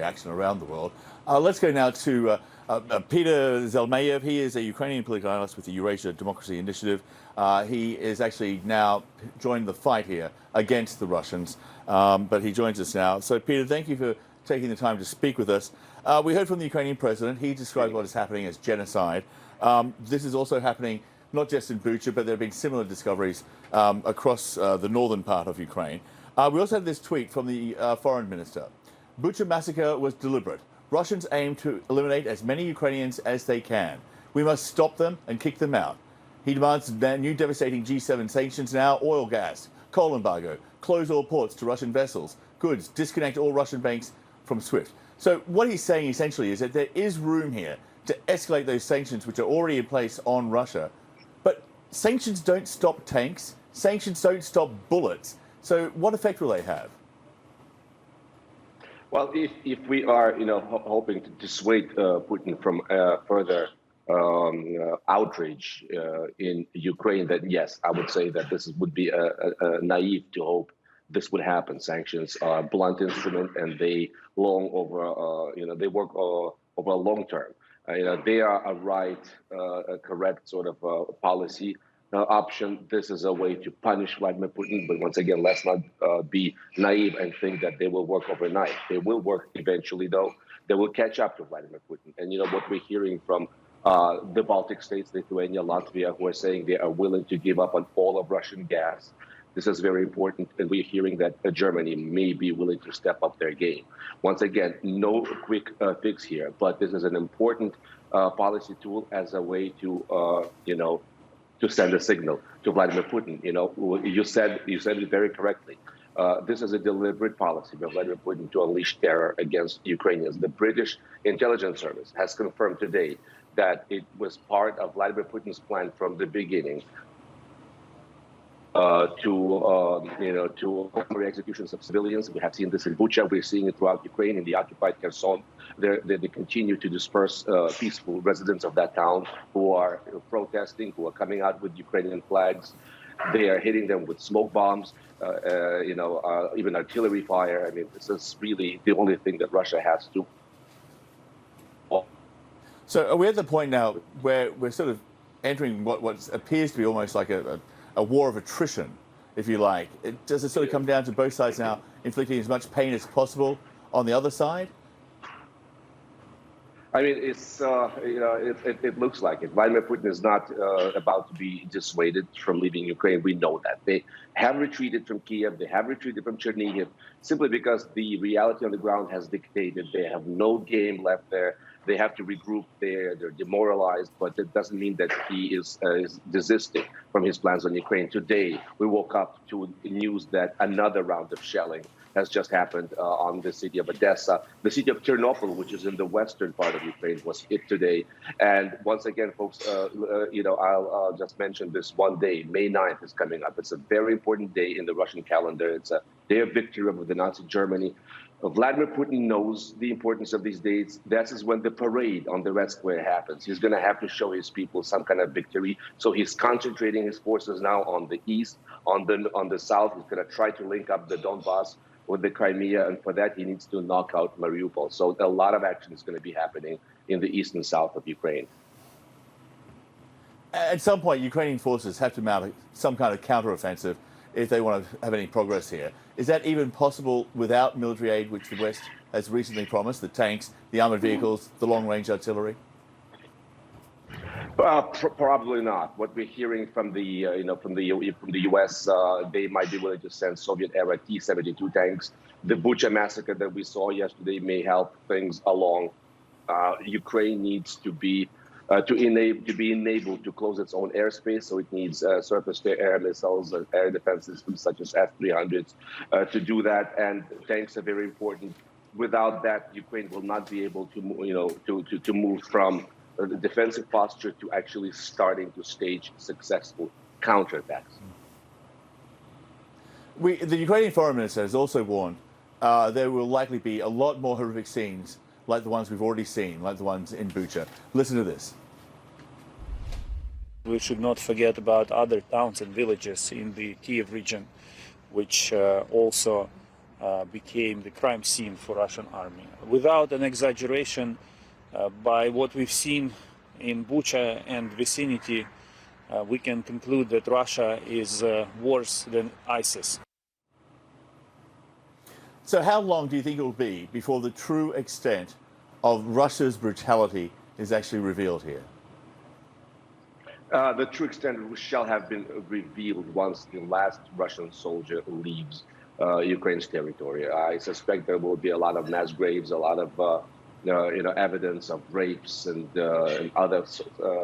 reaction around the world. Let's go now to Peter Zalmayev. He is a Ukrainian political analyst with the Eurasia Democracy Initiative. He is actually now joined the fight here against the Russians, but he joins us now. So, Peter, thank you for taking the time to speak with us. We heard from the Ukrainian president. He described what is happening as genocide. This is also happening not just in BUCHA, but there have been similar discoveries across the northern part of Ukraine. We also have this tweet from the foreign minister. BUCHA massacre was deliberate. Russians aim to eliminate as many Ukrainians as they can. We must stop them and kick them out. He demands new devastating G7 sanctions now, oil, gas, coal embargo, close all ports to Russian vessels, goods, disconnect all Russian banks from SWIFT. So what he's saying essentially is that there is room here to escalate those sanctions which are already in place on Russia. But sanctions don't stop tanks. Sanctions don't stop bullets. So what effect will they have? Well, if we are, hoping to dissuade Putin from further outrage in Ukraine, then yes, I would say that this would be naive to hope this would happen. Sanctions are a blunt instrument, and they long over, they work over a long term. They are a correct sort of policy option. This is a way to punish Vladimir Putin, but once again, let's not be naive and think that they will work overnight. They will work eventually, though. They will catch up to Vladimir Putin. And what we're hearing from the Baltic states, Lithuania, Latvia, who are saying they are willing to give up on all of Russian gas. This is very important, and we're hearing that Germany may be willing to step up their game. Once again, no quick fix here, but this is an important policy tool as a way to, to send a signal to Vladimir Putin. You said it very correctly. This is a deliberate policy by Vladimir Putin to unleash terror against Ukrainians. The British intelligence service has confirmed today that it was part of Vladimir Putin's plan from the beginning to executions of civilians. We have seen this in Bucha. We're seeing it throughout Ukraine, in the occupied Kherson. They continue to disperse peaceful residents of that town who are protesting, who are coming out with Ukrainian flags. They are hitting them with smoke bombs, even artillery fire. I mean, this is really the only thing that Russia has to. So are we at the point now where we're sort of entering what appears to be almost like a war of attrition, if you like? Does it sort of come down to both sides now inflicting as much pain as possible on the other side? I mean, it's it looks like it. Vladimir Putin is not about to be dissuaded from leaving Ukraine. We know that. They have retreated from Kiev. They have retreated from Chernihiv simply because the reality on the ground has dictated they have no game left there. They have to regroup there. They're demoralized, but that doesn't mean that he is desisting from his plans on Ukraine. Today, we woke up to news that another round of shelling has just happened on the city of Odessa. The city of Ternopil, which is in the western part of Ukraine, was hit today. And once again, folks, I'll just mention this one day. May 9th is coming up. It's a very important day in the Russian calendar. It's a day of victory over the Nazi Germany. Vladimir Putin knows the importance of these dates. That is when the parade on the Red Square happens. He's going to have to show his people some kind of victory. So he's concentrating his forces now on the east, on the south. He's going to try to link up the Donbass with the Crimea, and for that he needs to knock out Mariupol. So a lot of action is going to be happening in the east and south of Ukraine. At some point, Ukrainian forces have to mount some kind of counteroffensive if they want to have any progress here. Is that even possible without military aid, which the West has recently promised, the tanks, the armored vehicles, the long-range artillery? Probably not. What we're hearing from the from the U.S., they might be willing to send Soviet-era T-72 tanks. The BUCHA massacre that we saw yesterday may help things along. Ukraine needs to be enabled to close its own airspace, so it needs surface-to-air missiles and air defense systems such as S-300s to do that. And tanks are very important. Without that, Ukraine will not be able to to move from the defensive posture to actually starting to stage successful counterattacks. The Ukrainian foreign minister has also warned there will likely be a lot more horrific scenes like the ones we've already seen, like the ones in BUCHA. Listen to this. We should not forget about other towns and villages in the Kiev region, which also became the crime scene for Russian army. Without an exaggeration, by what we've seen in BUCHA and vicinity, we can conclude that Russia is worse than ISIS. So how long do you think it will be before the true extent of Russia's brutality is actually revealed here? The true extent shall have been revealed once the last Russian soldier leaves Ukraine's territory. I suspect there will be a lot of mass graves, a lot of evidence of rapes and other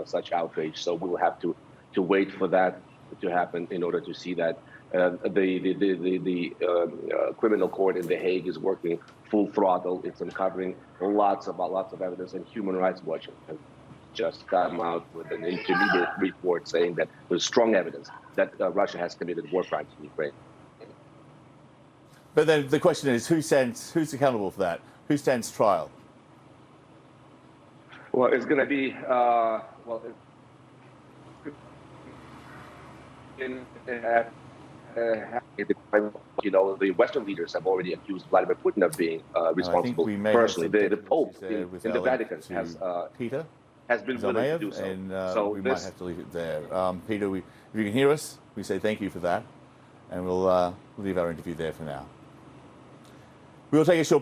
such outrage. So we'll have to wait for that to happen in order to see that. The criminal court in The Hague is working full throttle. It's uncovering lots of evidence, and Human Rights Watch has just come out with an intermediate report saying that there's strong evidence that Russia has committed war crimes in Ukraine. But then the question is, who's accountable for that? Who stands trial? Well, it's going to be the Western leaders have already accused Vladimir Putin of being responsible personally. The Pope in the Vatican has been willing to do so. And so we might have to leave it there. Peter, if you can hear us, we say thank you for that, and we'll leave our interview there for now. We will take a short break.